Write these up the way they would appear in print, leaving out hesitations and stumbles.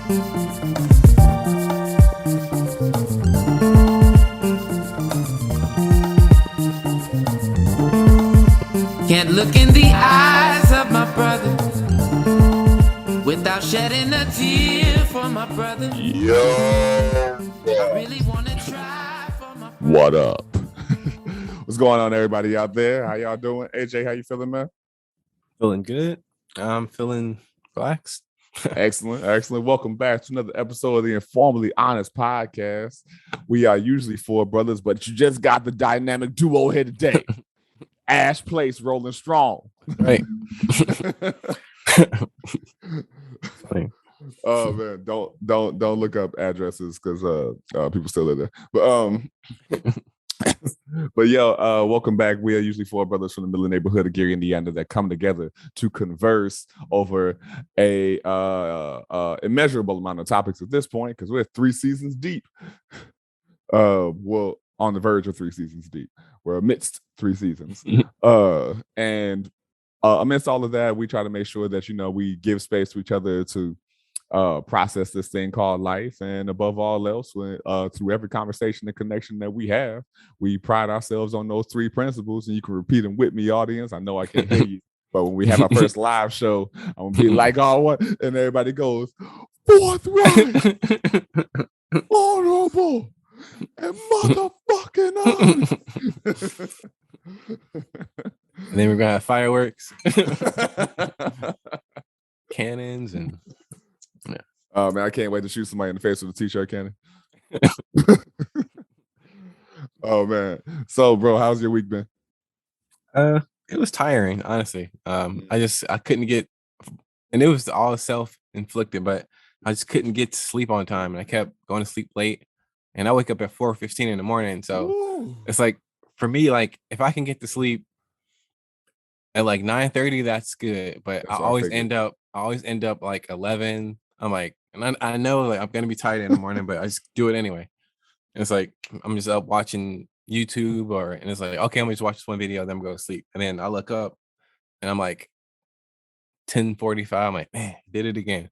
Can't look in the eyes of my brother without shedding a tear for my brother. Yo, I really want to try for my brother. what up? What's going on, everybody out there? How y'all doing? AJ, how you feeling, man? Feeling good. I'm feeling relaxed. Excellent. Welcome back to another episode of the InforMILLy Honest Podcast. We are usually four brothers, but you just got the dynamic duo here today. Ash Place rolling strong. Right. Oh man, don't look up addresses because people still live there. But welcome back. We are usually four brothers from the middle of the neighborhood of Gary, Indiana, that come together to converse over a immeasurable amount of topics at this point because we're 3 seasons deep. Well, on the verge of 3 seasons deep. We're amidst 3 seasons. And amidst all of that, we try to make sure that, we give space to each other to process this thing called life. And above all else, through every conversation and connection that we have, we pride ourselves on those 3 principles. And you can repeat them with me, audience. I know I can't hear you, but when we have our first live show, I'm going to be like, oh, what? And everybody goes, forthright, honorable, and motherfucking honest. And then we're gonna have fireworks, cannons, and oh man, I can't wait to shoot somebody in the face with a t-shirt cannon. Oh man. So bro, how's your week been? It was tiring, honestly. I couldn't get, and it was all self-inflicted, but I just couldn't get to sleep on time, and I kept going to sleep late, and I wake up at 4:15 in the morning. So It's like, for me, like if I can get to sleep at like 9:30, that's good. But I always end up like 11. I'm like, and I know like I'm gonna be tired in the morning, but I just do it anyway. And it's like I'm just up watching YouTube, and it's like, okay, I'm gonna just watch this one video, then I'm going to sleep. And then I look up and I'm like 10:45. I'm like, man, did it again.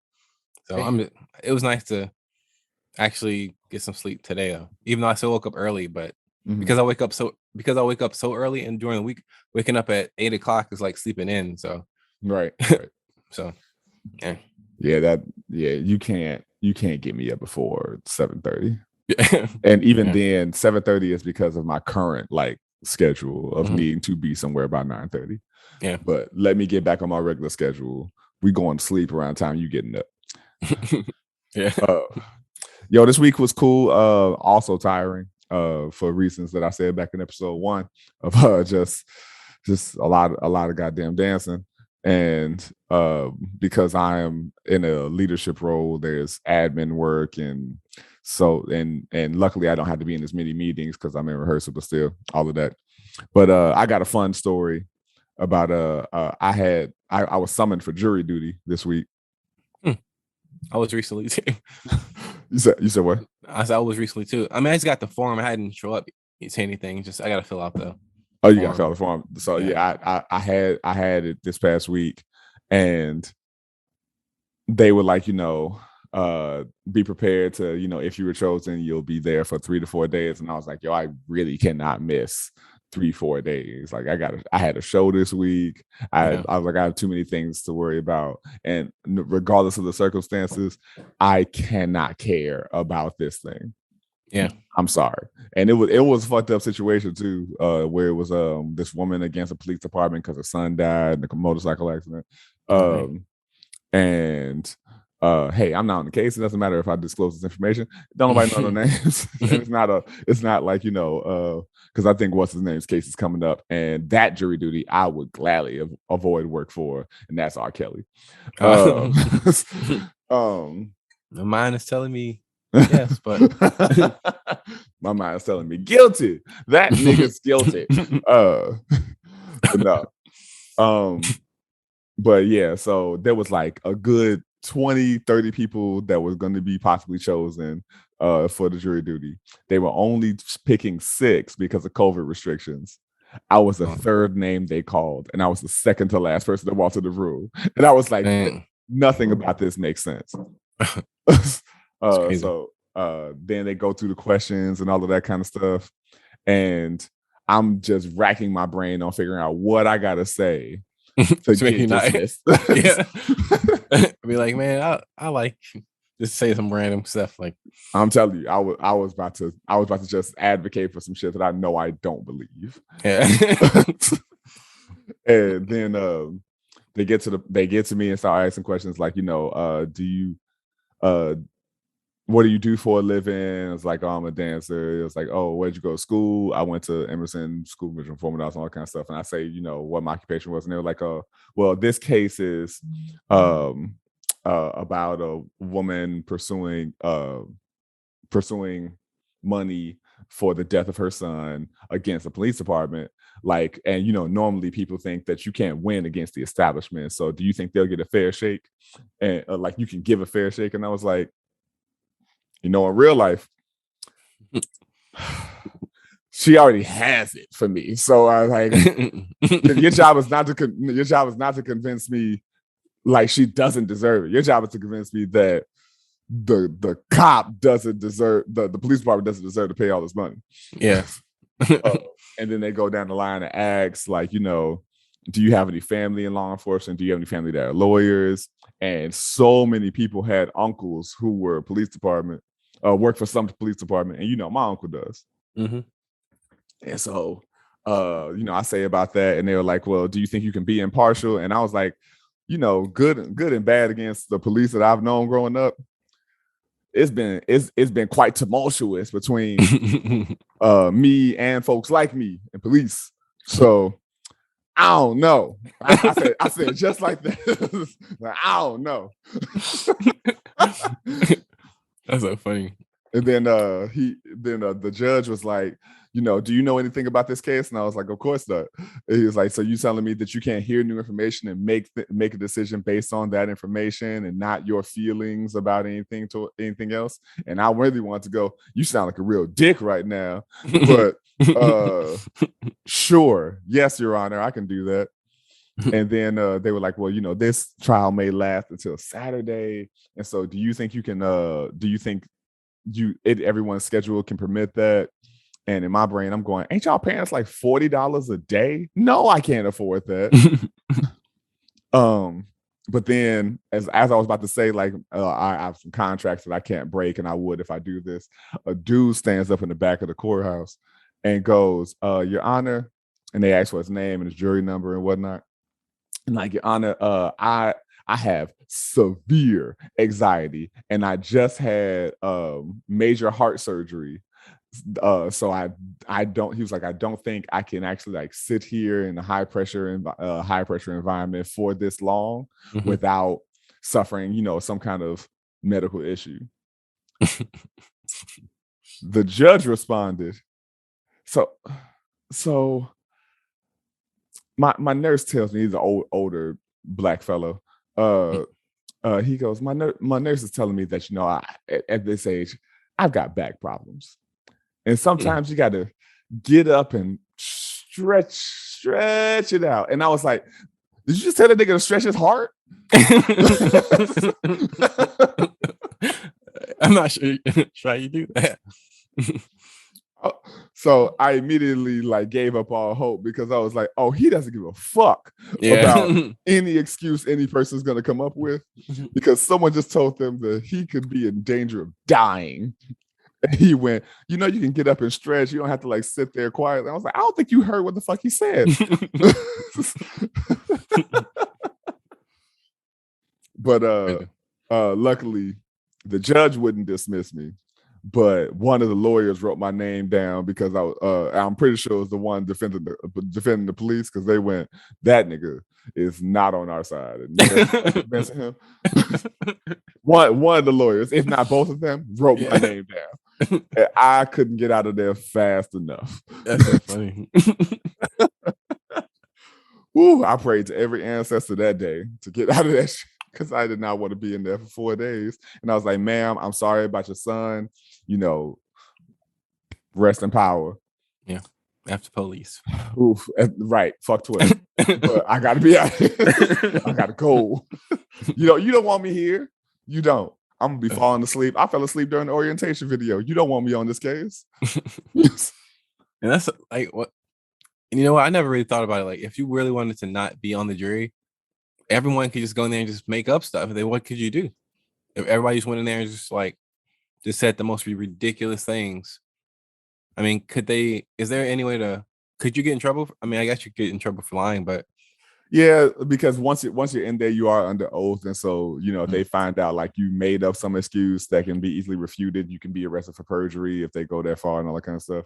So it was nice to actually get some sleep today, though. Even though I still woke up early, but because I wake up so early, and during the week, waking up at 8 o'clock is like sleeping in. So right. So yeah. You can't get me up before 7:30. And even then 7:30 is because of my current like schedule of needing to be somewhere by 9:30. Yeah. But let me get back on my regular schedule. We going to sleep around time you getting up. Yeah. This week was cool. Also tiring. For reasons that I said back in episode 1 of just a lot of goddamn dancing. And because I am in a leadership role, there's admin work, and so and luckily I don't have to be in as many meetings because I'm in rehearsal, but still all of that. But I got a fun story about I was summoned for jury duty this week. I was recently too. You said what? I said I was recently too. I mean, I just got the form. I hadn't show up to say anything. Just I got to fill out the. Oh, you got to fill out the form. So I had it this past week, and they were like, be prepared to, if you were chosen, you'll be there for 3 to 4 days. And I was like, yo, I really cannot miss 3-4 days. Like I had a show this week. I was like, I have too many things to worry about. And regardless of the circumstances, I cannot care about this thing. Yeah. I'm sorry. And it was a fucked up situation too, where it was this woman against a police department because her son died in a motorcycle accident. And hey, I'm not on the case. It doesn't matter if I disclose this information. Don't nobody know no names. It's not like, because I think what's his name's case is coming up, and that jury duty I would gladly avoid work for, and that's R. Kelly. My mind is telling me yes, but my mind is telling me guilty. That nigga's guilty. No. But yeah, so there was like a good 20-30 people that was going to be possibly chosen for the jury duty. They were only picking 6 because of COVID restrictions. I was the 3rd name they called, and I was the 2nd to last person to walk to the room. And I was like, nothing about this makes sense. So then they go through the questions and all of that kind of stuff. And I'm just racking my brain on figuring out what I gotta say to To make you get not- dismissed. Yeah. Be like, man, I like just say some random stuff like I'm telling you, I was about to just advocate for some shit that I know I don't believe. yeah. And then they get to me and start asking questions like, do you what do you do for a living? It's like, oh, I'm a dancer. It was like, oh, where'd you go to school? I went to Emerson School of Visual Performing Arts and all that kind of stuff. And I say, what my occupation was. And they were like, well, this case is about a woman pursuing money for the death of her son against the police department. Like, and normally people think that you can't win against the establishment. So do you think they'll get a fair shake? And like you can give a fair shake? And I was like, in real life, she already has it for me. So I was like, your job is not to convince me like she doesn't deserve it. Your job is to convince me that the cop doesn't deserve, the police department doesn't deserve to pay all this money. Yeah. And then they go down the line and ask, like, do you have any family in law enforcement? Do you have any family that are lawyers? And so many people had uncles who were police department, work for some police department. And my uncle does. Mm-hmm. And so, I say about that, and they were like, well, do you think you can be impartial? And I was like, good and bad against the police that I've known growing up. It's been quite tumultuous between me and folks like me and police. So I don't know. I said just like that. Like, I don't know. That's so funny. And then the judge was like, do you know anything about this case? And I was like, of course not. And he was like, so you telling me that you can't hear new information and make a decision based on that information and not your feelings about anything else? And I really want to go, you sound like a real dick right now, but sure, yes, Your Honor, I can do that. And then they were like, well, this trial may last until Saturday, and so do you think you can everyone's schedule can permit that? And in my brain, I'm going, ain't y'all paying us like $40 a day? No, I can't afford that. But then as I was about to say, like, I have some contracts that I can't break, and I would if I do this. A dude stands up in the back of the courthouse and goes, Your Honor, and they ask for his name and his jury number and whatnot. And like, Your Honor, I have severe anxiety, and I just had major heart surgery. So I don't. He was like, I don't think I can actually like sit here in a high pressure environment for this long without suffering, some kind of medical issue. The judge responded, so my nurse tells me, he's an older Black fellow. He goes, my nurse is telling me that at this age I've got back problems. And sometimes you got to get up and stretch it out. And I was like, did you just tell that nigga to stretch his heart? I'm not sure you do that. So I immediately like gave up all hope, because I was like, oh, he doesn't give a fuck about any excuse any person's going to come up with, because someone just told them that he could be in danger of dying. And he went, you can get up and stretch. You don't have to like sit there quietly. I was like, I don't think you heard what the fuck he said. But luckily, the judge wouldn't dismiss me. But one of the lawyers wrote my name down, because I'm pretty sure it was the one defending the police, because they went, that nigga is not on our side. And him. One of the lawyers, if not both of them, wrote my name down. And I couldn't get out of there fast enough. That's so funny. Woo, I prayed to every ancestor that day to get out of that shit, because I did not want to be in there for 4 days. And I was like, ma'am, I'm sorry about your son. Rest in power. Yeah. After police. Oof, right. Fuck Twitter. But I gotta be out here. I gotta go. You don't want me here. You don't. I'm gonna be falling asleep. I fell asleep during the orientation video. You don't want me on this case. And that's like what, and you know what? I never really thought about it. Like, if you really wanted to not be on the jury, everyone could just go in there and just make up stuff. And then what could you do? If everybody just went in there and just said the most ridiculous things. I mean, is there any way could you get in trouble? I mean, I guess you could get in trouble for lying, but Yeah, because once you're in there, you are under oath, and so if they find out like you made up some excuse that can be easily refuted, you can be arrested for perjury if they go that far and all that kind of stuff.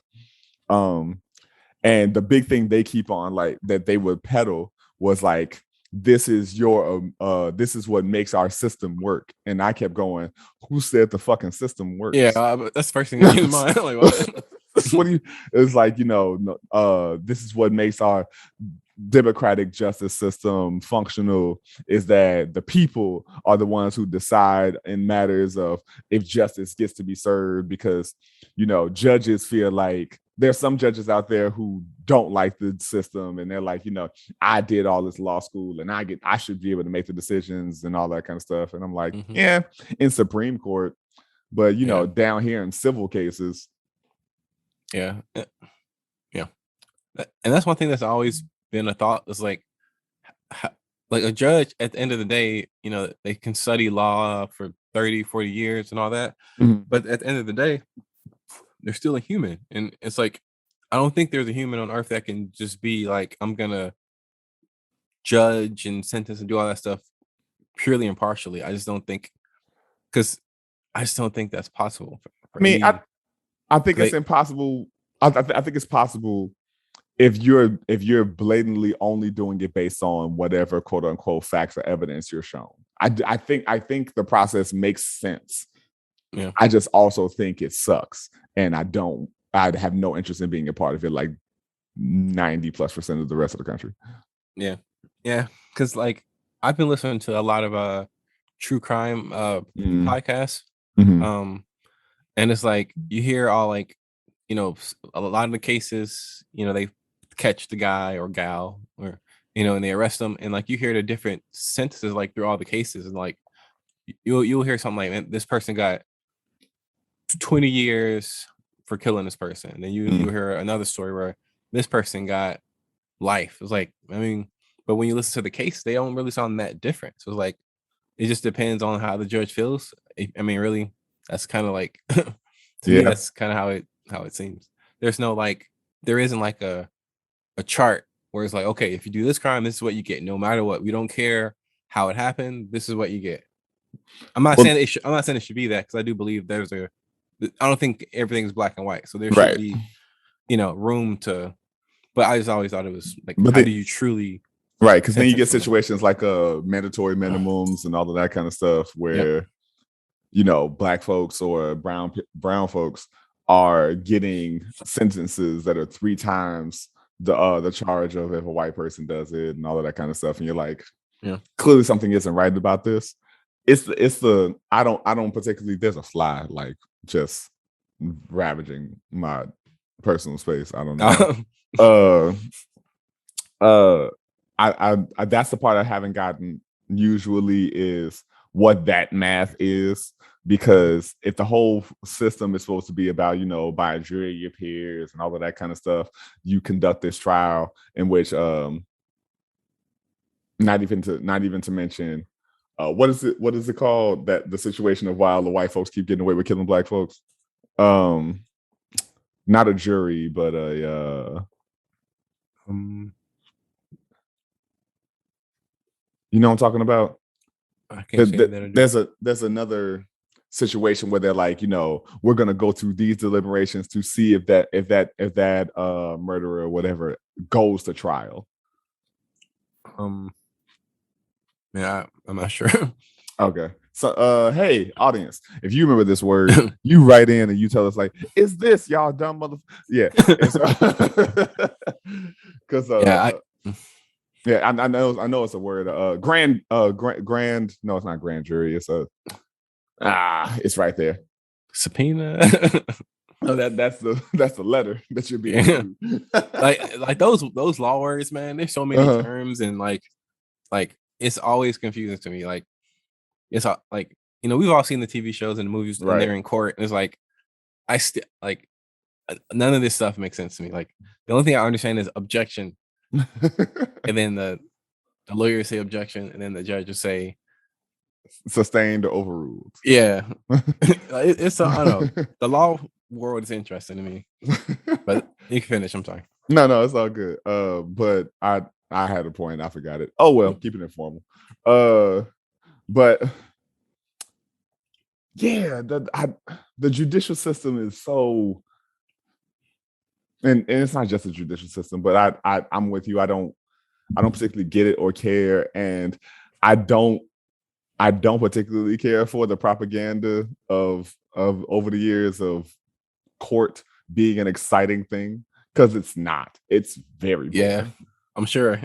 And the big thing they keep on like that they would peddle was like, this is what makes our system work. And I kept going, who said the fucking system works? Yeah, that's the first thing that came to mind. Like, what? It's like, this is what makes our democratic justice system functional, is that the people are the ones who decide in matters of if justice gets to be served, because judges feel like there's some judges out there who don't like the system, and they're like, I did all this law school and I should be able to make the decisions and all that kind of stuff. And I'm like, yeah, in Supreme Court, but down here in civil cases. Yeah. And that's one thing that's always been a thought, is like a judge at the end of the day, they can study law for 30-40 years and all that, but at the end of the day, they're still a human. And it's like, I don't think there's a human on earth that can just be like, I'm gonna judge and sentence and do all that stuff purely impartially. I just don't think that's possible for I mean, any, I think it's impossible. I think it's possible if you're blatantly only doing it based on whatever quote unquote facts or evidence you're shown. I think the process makes sense. Yeah. I just also think it sucks, and I'd have no interest in being a part of it like 90+% of the rest of the country. Yeah. Because like I've been listening to a lot of true crime podcasts. And it's like you hear all like, a lot of the cases, they catch the guy or gal, or and they arrest them, and like you hear the different sentences like through all the cases, and like you'll hear something like, man, this person got 20 years for killing this person, and then you hear another story where this person got life. It's like, I mean, but when you listen to the case, they don't really sound that different. So it's like, it just depends on how the judge feels. I mean, really, that's kind of like to me, that's kind of how it seems. There's no like, there isn't like a chart where it's like, okay, if you do this crime, this is what you get, no matter what. We don't care how it happened. This is what you get. I'm not saying it should be that, because I do believe I don't think everything is black and white. So there should be, room to. But I just always thought it was like, how do you truly? Right, because then you get situations like mandatory minimums and all of that kind of stuff where, black folks or brown folks are getting sentences that are 3 times the charge of if a white person does it, and all of that kind of stuff. And you're like, clearly something isn't right about this. It's the I don't particularly, there's a fly like just ravaging my personal space. I don't know. I that's the part I haven't gotten usually, is what that math is, because if the whole system is supposed to be about, by a jury of your peers and all of that kind of stuff, you conduct this trial in which not even to mention what is it called, that the situation of why all the white folks keep getting away with killing black folks, not a jury, but you know what I'm talking about? I can't say that. There's another situation where they're like, we're gonna go through these deliberations to see if that murderer or whatever goes to trial. Yeah, I'm not sure. Okay. So hey, audience, if you remember this word, you write in and you tell us like, is this y'all dumb mother? Yeah. Because yeah, I know it's a word. Grand. No, it's not grand jury. It's it's right there. Subpoena. No, that's the letter that you're being. like those law words, man. There's so many terms, and like it's always confusing to me. Like it's like we've all seen the TV shows and the movies, and Right. they're in court, and it's like I still like none of this stuff makes sense to me. Like the only thing I understand is objection, and then the lawyers say objection, and then the judge will say, Sustained or overruled. yeah. It's I don't know. The law world is interesting to me, but you can finish. I'm sorry. No, it's all good. But I had a point. I forgot it. Oh well, keep it informal. But yeah, the judicial system is so, and it's not just the judicial system, but I'm with you. I don't particularly get it or care, and I don't particularly care for the propaganda of over the years of court being an exciting thing, because it's not. It's very boring. Yeah, I'm sure.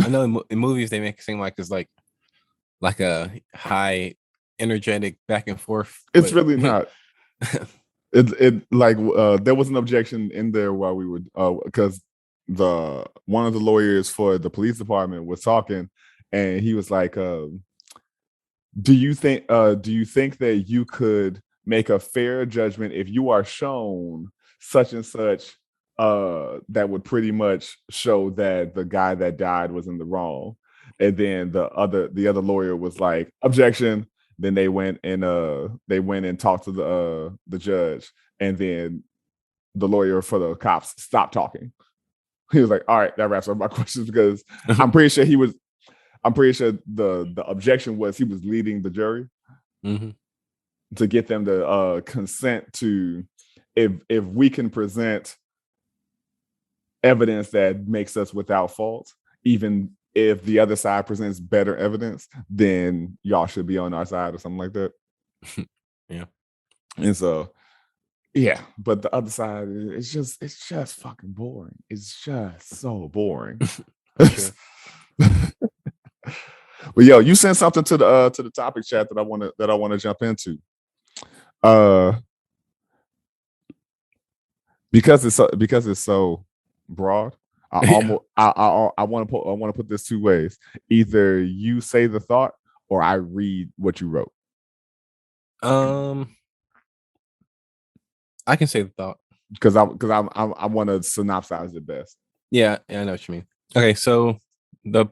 I know in movies they make it seem like it's like a high energetic back and forth. It's really not. It like there was an objection in there while we were because one of the lawyers for the police department was talking, and he was like, do you think that you could make a fair judgment if you are shown such and such that would pretty much show that the guy that died was in the wrong? And then the other lawyer was like, objection. Then they went and talked to the judge, and then the lawyer for the cops stopped talking. He was like, all right, that wraps up my questions, because I'm pretty sure the objection was he was leading the jury to get them to consent to, if we can present evidence that makes us without fault, even if the other side presents better evidence, then y'all should be on our side or something like that. Yeah. And so, yeah, but the other side, it's just fucking boring. It's just so boring. Sure. But yo, you sent something to the topic chat that I want to jump into. Because it's so broad. I want to put this two ways. Either you say the thought or I read what you wrote. I can say the thought because I want to synopsize it best. Yeah, I know what you mean. Okay, so the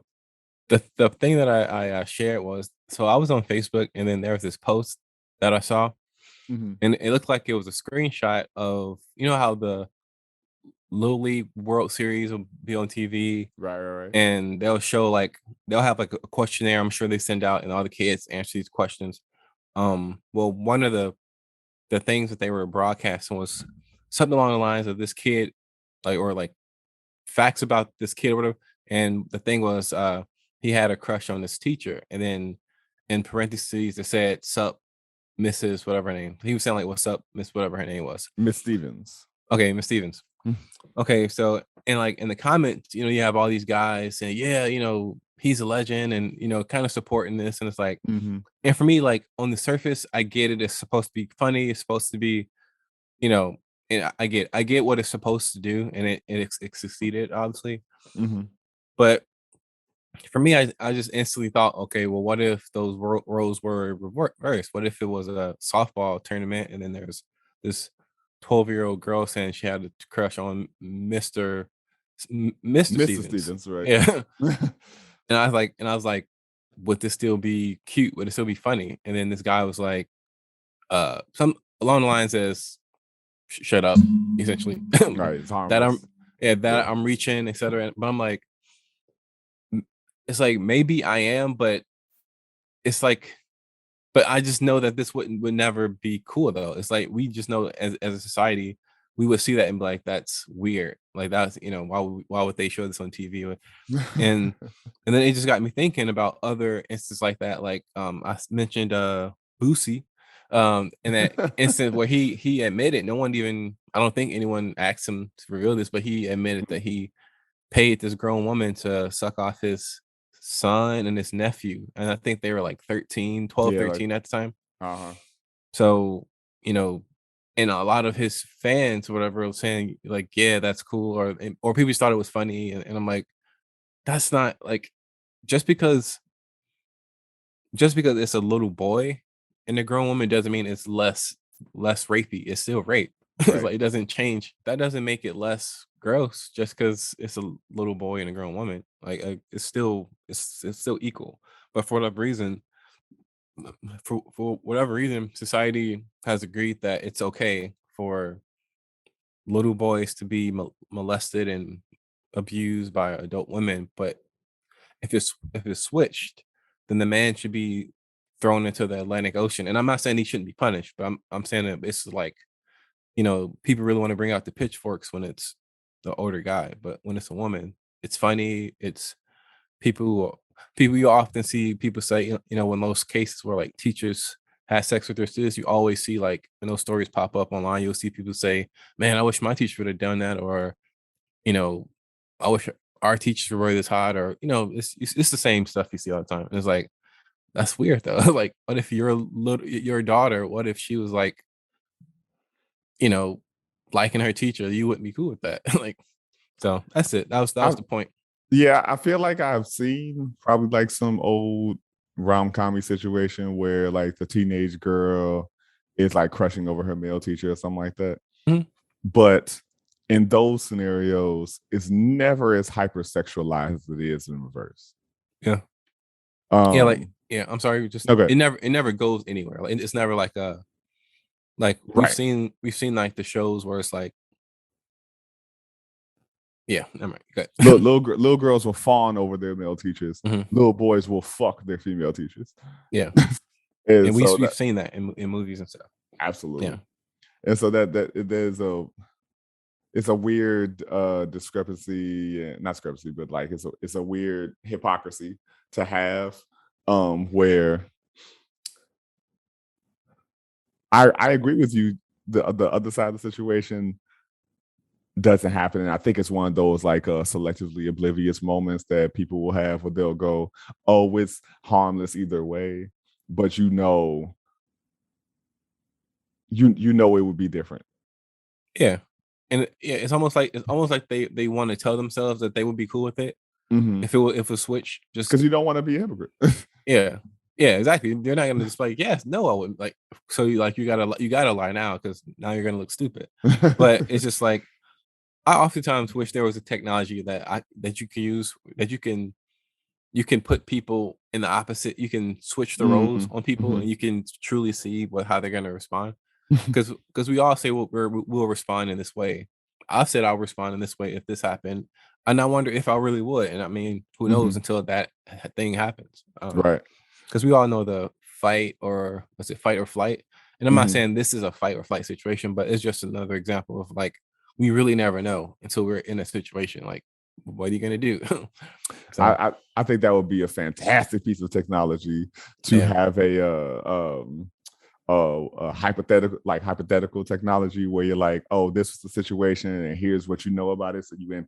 thing that I shared was, so I was on Facebook, and then there was this post that I saw, and it looked like it was a screenshot of, how the Little League World Series will be on TV, right, and they'll have like a questionnaire. I'm sure they send out, and all the kids answer these questions. Well, one of the things that they were broadcasting was something along the lines of this kid, like facts about this kid or whatever. And the thing was, he had a crush on this teacher, and then in parentheses it said, "Sup, Mrs. whatever her name." He was saying like, "What's up, Miss whatever her name was." Miss Stevens. Okay, Miss Stevens. Okay, so and like in the comments, you have all these guys saying, "Yeah, he's a legend," and kind of supporting this, and it's like, and for me, like on the surface, I get it. It's supposed to be funny. It's supposed to be, and I get what it's supposed to do, and it succeeded, obviously. But for me, I just instantly thought, okay, well, what if those roles were reversed? What if it was a softball tournament, and then there's this 12-year-old girl saying she had a crush on Mr. Stevens, right? Yeah. and I was like, would this still be cute? Would it still be funny? And then this guy was like, some along the lines as, shut up, essentially. Right, it's that I'm reaching, etc. But I'm like, it's like, maybe I am, but it's like, but I just know that this would never be cool, though. It's like, we just know as a society, we would see that and be like, that's weird. Like, that's, why would they show this on TV? And then it just got me thinking about other instances like that. Like, I mentioned Boosie, in that instance where he admitted, I don't think anyone asked him to reveal this, but he admitted that he paid this grown woman to suck off his son and his nephew, and I think they were like 13 at the time. So and a lot of his fans or whatever was saying like, yeah, that's cool, or people just thought it was funny, and I'm like, that's not like, just because it's a little boy and a grown woman doesn't mean it's less rapey. It's still rape. It's Right. like it doesn't change. That doesn't make it less gross just because it's a little boy and a grown woman. Like it's still equal. But for whatever reason, for whatever reason, society has agreed that it's okay for little boys to be molested and abused by adult women. But if it's switched, then the man should be thrown into the Atlantic Ocean. And I'm not saying he shouldn't be punished, but I'm saying that it's like, people really want to bring out the pitchforks when it's the older guy, but when it's a woman, it's funny. It's people you often see people say, in those cases where like teachers had sex with their students, you always see like when those stories pop up online, you'll see people say, "Man, I wish my teacher would have done that," or you know, "I wish our teachers were this hot," or it's the same stuff you see all the time. And it's like that's weird though. Like, what if your daughter? What if she was like, you know, liking her teacher? You wouldn't be cool with that. Like, so that's it. That was the point. Yeah, I feel like I've seen probably like some old rom-com situation where like the teenage girl is like crushing over her male teacher or something like that. Mhm. But in those scenarios, it's never as hypersexualized as it is in reverse. Yeah. Um, I'm sorry, just okay. it never goes anywhere. Like it's never like like we've Right. seen like the shows where it's like, yeah, never mind. Good. Little girls will fawn over their male teachers. Mhm. Little boys will fuck their female teachers. Yeah. And And so we've seen that in movies and stuff. absolutely. Yeah. And so that it's a weird discrepancy, not discrepancy, but like it's a weird hypocrisy to have, where I agree with you. The other side of the situation doesn't happen, and I think it's one of those like selectively oblivious moments that people will have where they'll go, "Oh, it's harmless either way," but you know it would be different. Yeah. And it's almost like they want to tell themselves that they would be cool with it Mm-hmm. if a switch just Because you don't want to be a hypocrite. yeah. Yeah, exactly. They're not gonna just like, yes, no, I wouldn't like so you gotta lie now because now you're gonna look stupid. But it's just like I oftentimes wish there was a technology that you can use that you can put people in the opposite. You can switch the roles on people, and you can truly see how they're gonna respond. Because we all say we'll respond in this way. I've said I'll respond in this way if this happened, and I wonder if I really would. And I mean, who knows until that thing happens? Right. Because we all know the fight or was it fight or flight? And I'm not saying this is a fight or flight situation, but it's just another example of like we really never know until we're in a situation. Like, what are you gonna do? So I think that would be a fantastic piece of technology to Yeah. have a hypothetical technology where you're like, oh, this is the situation and here's what you know about it. So you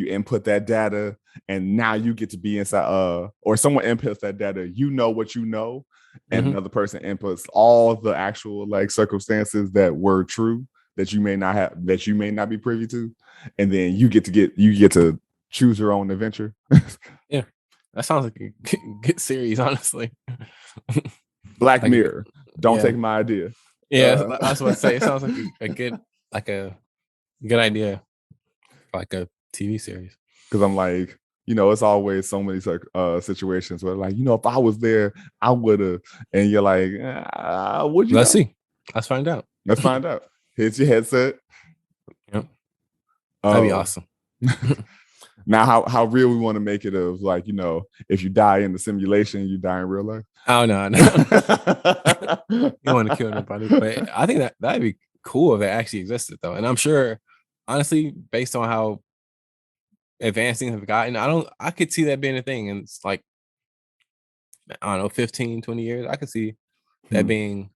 input that data and now you get to be inside or someone inputs that data, you know what you know, and another person inputs all the actual like circumstances that were true that you may not be privy to, and then you get to choose your own adventure. Yeah, that sounds like a good series, honestly. Black Like, Mirror. Don't yeah. take my idea. Yeah, I was about to say it sounds like a good idea, like a TV series. Because I'm like, it's always so many situations where like, if I was there, I would have. And you're like, would you? Let's see. Let's find out. Let's find out. Hit your headset. Yep. That'd be awesome. Now, how real we want to make it of like, if you die in the simulation, you die in real life. Oh no. You don't want to kill nobody, but I think that'd be cool if it actually existed though. And I'm sure, honestly, based on how advanced things have gotten, I could see that being a thing. And it's like, I don't know, 15, 20 years. I could see that being,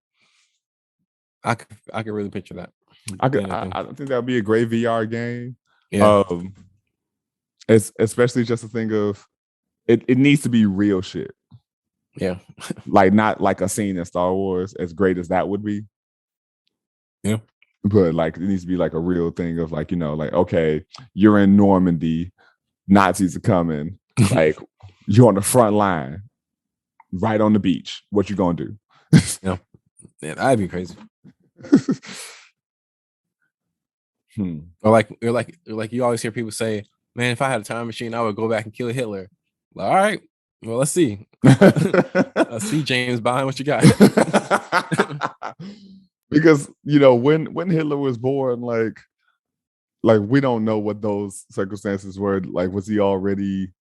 I could really picture that. I think that would be a great VR game. Yeah. It's especially just a thing of it needs to be real shit. Yeah. Like not like a scene in Star Wars, as great as that would be. Yeah. But like it needs to be like a real thing of like, like, okay, you're in Normandy, Nazis are coming, like you're on the front line, right on the beach. What you gonna do? Yeah. Yeah, that'd be crazy. Or like you always hear people say, "Man, if I had a time machine, I would go back and kill Hitler." Like, all right, well, let's see. Let's see, James, behind what you got. Because when Hitler was born, like we don't know what those circumstances were. Like, was he already?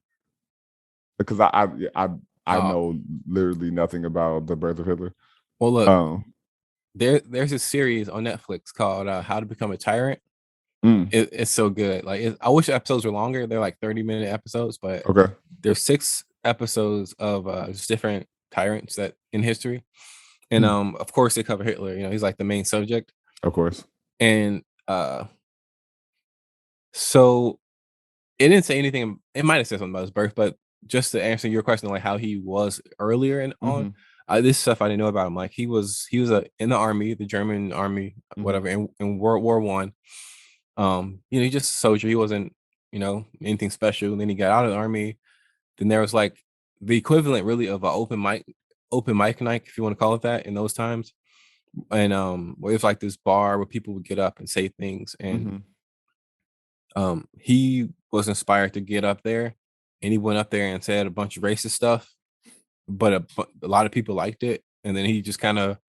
Because I know literally nothing about the birth of Hitler. Well, look, there's a series on Netflix called How to Become a Tyrant. It's so good. Like, I wish episodes were longer. They're like 30-minute episodes, but okay, there's 6 episodes of just different tyrants that in history, and of course they cover Hitler. He's like the main subject, of course. and so it didn't say anything. It might have said something about his birth, but just to answer your question, like how he was earlier and on, this stuff I didn't know about him. Like he was in the army, the German army, whatever, in World War One. He's just a soldier. He wasn't, anything special. And then he got out of the army. Then there was like the equivalent really of an open mic night, if you want to call it that, in those times. And where it was like this bar where people would get up and say things. And he was inspired to get up there, and he went up there and said a bunch of racist stuff, but a lot of people liked it. And then he just kind of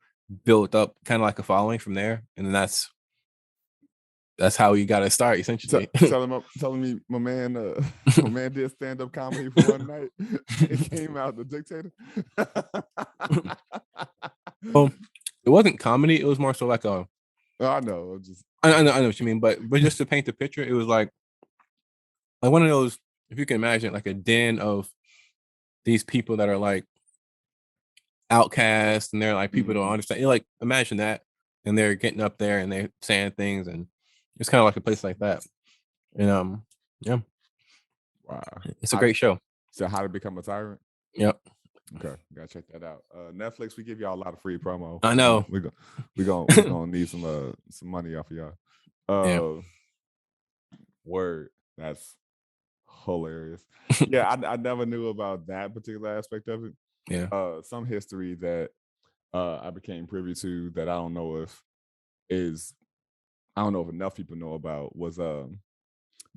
built up kind of like a following from there. And then that's how he got to start, essentially. Telling me my man did stand-up comedy for one night. It came out the dictator. It wasn't comedy. It was more so like a. I know. I know what you mean, but just to paint the picture, it was like one of those, if you can imagine, like a den of these people that are like outcasts, and they're like people don't understand. Like imagine that, and they're getting up there and they're saying things, and it's kind of like a place like that. And yeah, wow, it's a great show. So, How to Become a Tyrant. Yep. Okay, gotta check that out. Netflix, we give y'all a lot of free promo. I know. We're gonna need some money off of y'all. Word, that's hilarious. Yeah, I never knew about that particular aspect of it. Yeah. Some history that I became privy to that I don't know if enough people know about was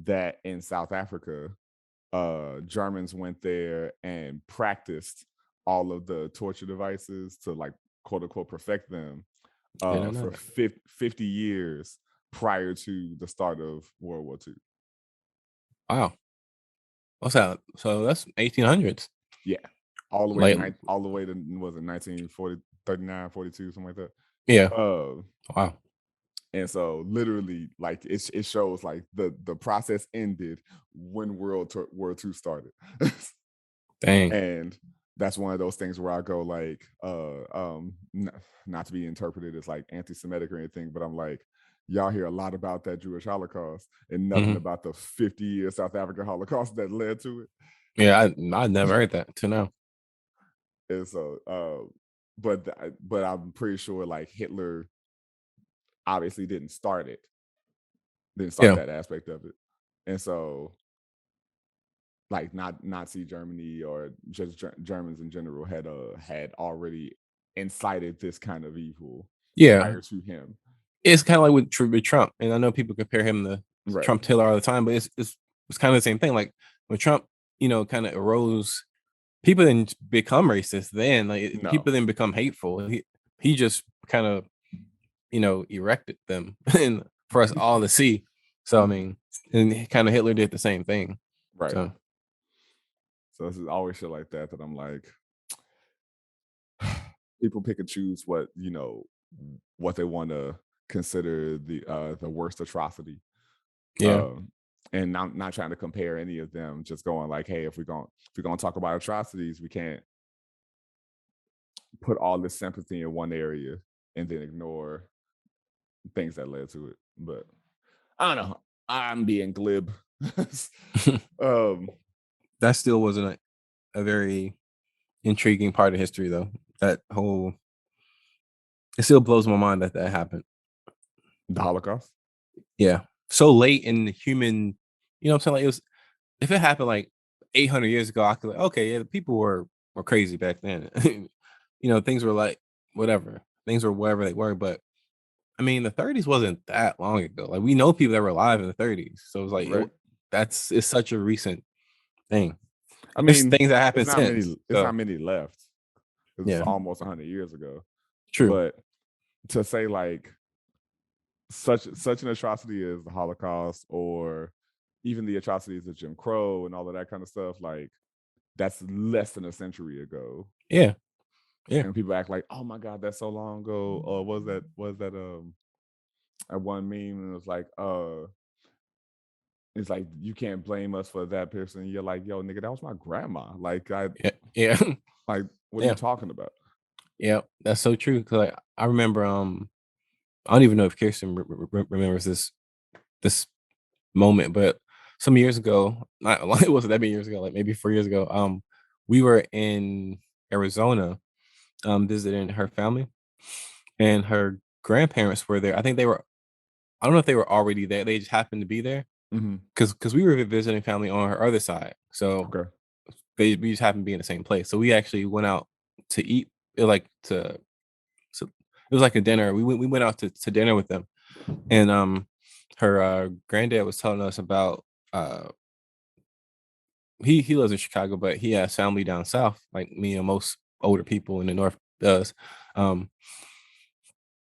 that in South Africa, Germans went there and practiced all of the torture devices to, like, quote unquote perfect them for 50 years prior to the start of World War II. Wow. What's that? So that's 1800s. Yeah. All the way to was it 1940, 39, 42, something like that. Yeah. Wow. And so literally, like, it shows like the process ended when World War II started. Dang. And that's one of those things where I go like, not to be interpreted as like anti-Semitic or anything, but I'm like, y'all hear a lot about that Jewish Holocaust and nothing about the 50-year South African Holocaust that led to it. Yeah, I never heard that till now. And so, but I'm pretty sure like Hitler obviously didn't start that aspect of it. And so, like, not Nazi Germany or just Germans in general had already incited this kind of evil prior to him. It's kind of like with Trump, and I know people compare him to Trump Taylor all the time, but it's kind of the same thing. Like when Trump, kind of arose, people didn't become racist then. Like people didn't become hateful. He just kind of, erected them and for us all to see. So I mean, and kind of Hitler did the same thing. Right. So this is always shit like that I'm like, people pick and choose what they want to consider the worst atrocity. Yeah. And not trying to compare any of them, just going like, hey, if we're gonna talk about atrocities, we can't put all this sympathy in one area and then ignore things that led to it. But I don't know. I'm being glib. That still wasn't a very intriguing part of history, though. It still blows my mind that happened. The Holocaust? Yeah. So late in the human, what I'm saying? Like, if it happened like 800 years ago, I could the people were crazy back then. Things were like whatever. things were whatever they were. But I mean, the 30s wasn't that long ago. Like we know people that were alive in the 30s, so it's like Right. it's such a recent thing. I There's mean, things that happened it's not many. since. It's So not many left. It's yeah, almost 100 years ago. true. But to say like such an atrocity as the Holocaust, or even the atrocities of Jim Crow and all of that kind of stuff, like that's less than a century ago. Yeah. Yeah. And people act like, oh my God, that's so long ago. Or was that one meme, and it was like, it's like you can't blame us for that person. You're like, yo, nigga, that was my grandma. Like Yeah. like, what are you talking about? Yeah, that's so true. Cause like, I remember, I don't even know if Kirsten remembers this moment, but some years ago, not it wasn't that many years ago, like maybe 4 years ago. We were in Arizona, visiting her family, and her grandparents were there. I think they were. I don't know if they were already there. They just happened to be there because we were visiting family on her other side. So Okay. we just happened to be in the same place. So we actually went out to eat, so it was like a dinner. We went out to dinner with them, and her granddad was telling us about he lives in Chicago, but he has family down south, like me and most older people in the north does. Um,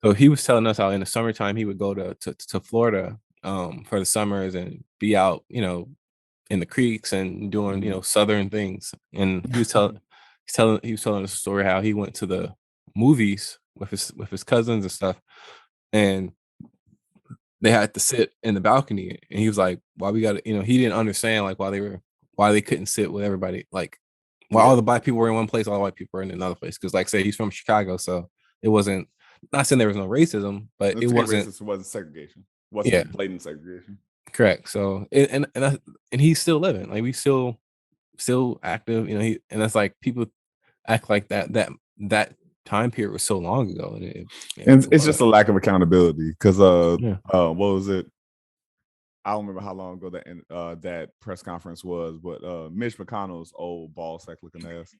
so he was telling us how in the summertime he would go to Florida for the summers and be out, in the creeks and doing, southern things. And he was telling us a story how he went to the movies with his cousins and stuff, and they had to sit in the balcony. And he was like, "Why we got to?" He didn't understand like why they couldn't sit with everybody. Like, why all the black people were in one place, all the white people were in another place. Because, like, say he's from Chicago, so it wasn't. Not saying there was no racism, but it wasn't. Racist wasn't segregation. Wasn't Yeah, blatant segregation. correct. So and he's still living. Like we still active. And that's like people act like that time period was so long ago, and And it's just a lack of accountability because yeah. what was it? I don't remember how long ago that press conference was, but Mitch McConnell's old ball sack looking ass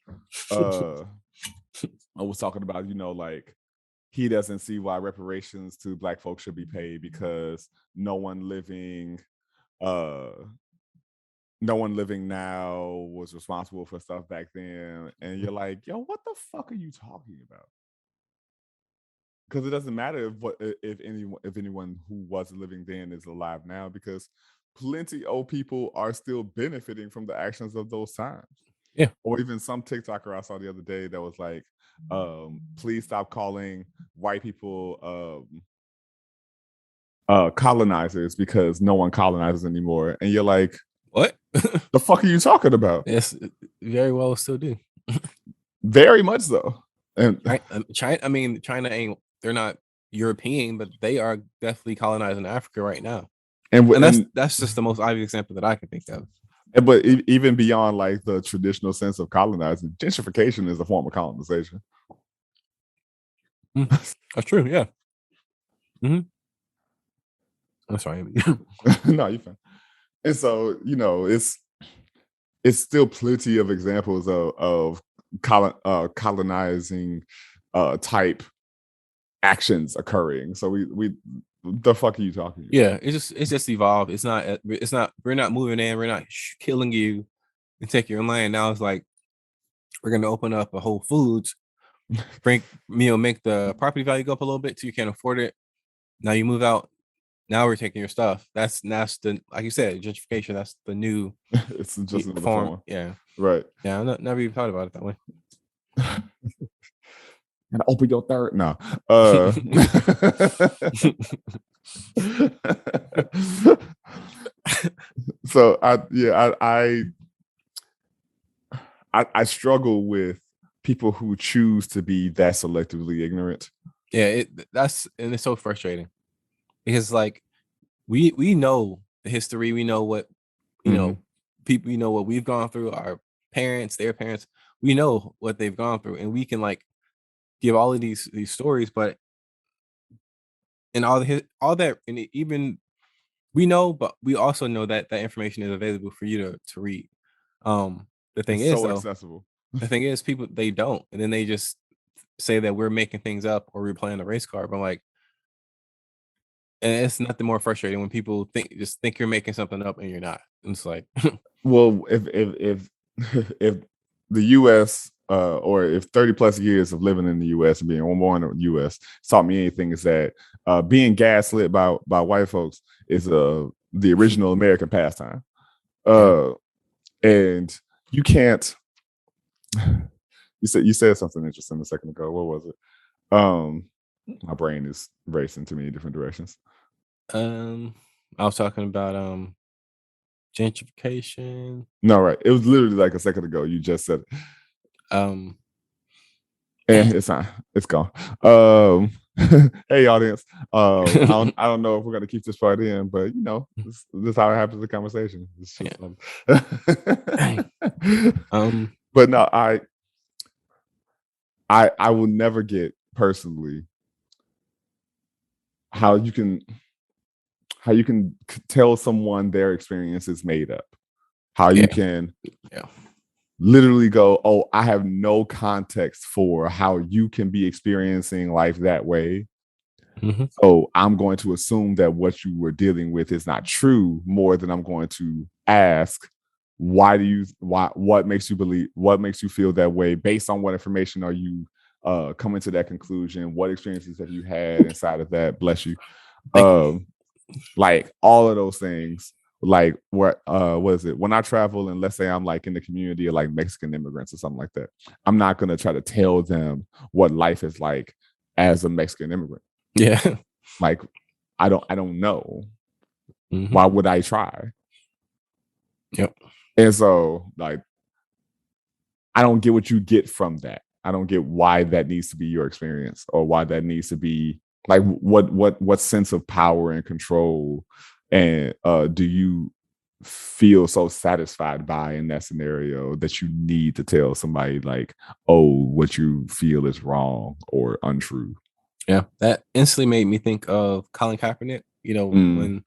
I was talking about, like he doesn't see why reparations to black folks should be paid because no one living now was responsible for stuff back then. And you're like, yo, what the fuck are you talking about? Because it doesn't matter if anyone who was living then is alive now, because plenty old people are still benefiting from the actions of those times. Yeah. Or even some TikToker I saw the other day that was like, please stop calling white people colonizers because no one colonizes anymore. And you're like, what the fuck are you talking about? Yes, very well still do. Very much so. And China ain't, they're not European, but they are definitely colonizing Africa right now. and That's just the most obvious example that I can think of. But even beyond like the traditional sense of colonizing, gentrification is a form of colonization. That's true. Yeah. Mm-hmm. I'm sorry. No, you're fine. And so, it's still plenty of examples of colonizing type actions occurring. So we the fuck are you talking about? Yeah, it's just evolved. It's not we're not moving in, we're not killing you and take your land. Now it's like we're gonna open up a Whole Foods, make the property value go up a little bit till you can't afford it. Now you move out. Now we're taking your stuff. That's the, like you said, gentrification. That's the new it's just another form. Yeah. Right. Yeah, I've never even thought about it that way. And open your third. No. So I struggle with people who choose to be that selectively ignorant. Yeah, and it's so frustrating because like we know the history, we know what people, what we've gone through, our parents, their parents, we know what they've gone through, and we can like give all of these stories, but and all that, and even we know, but we also know that that information is available for you to read. The thing It's is, so though, accessible. the thing is, people, they don't, and then they just say that we're making things up or we're playing the race card. But like, and it's nothing more frustrating when people think you're making something up and you're not. And it's like, Well, if if the U.S. Or if 30 plus years of living in the U.S. and being born in the U.S. taught me anything, is that being gaslit by white folks is the original American pastime. And you can't. You said something interesting a second ago. What was it? My brain is racing too many different directions. I was talking about gentrification. No, right. It was literally like a second ago. You just said it. And it's not. It's gone. Hey, audience. I don't know if we're gonna keep this part in, but you know, this is how it happens in the conversation. It's just, but no, I will never get personally how you can tell someone their experience is made up. How you can literally go, oh, I have no context for how you can be experiencing life that way. Mm-hmm. So I'm going to assume that what you were dealing with is not true, more than I'm going to ask, what makes you feel that way? Based on what information are you coming to that conclusion? What experiences have you had inside of that? Bless you. Like all of those things. Like what is it? When I travel and let's say I'm like in the community of like Mexican immigrants or something like that, I'm not gonna try to tell them what life is like as a Mexican immigrant. Yeah. Like I don't know. Mm-hmm. Why would I try? Yep. And so like I don't get what you get from that. I don't get why that needs to be your experience, or why that needs to be like what sense of power and control and do you feel so satisfied by in that scenario that you need to tell somebody like, oh, what you feel is wrong or untrue? Yeah, that instantly made me think of Colin Kaepernick. You know, when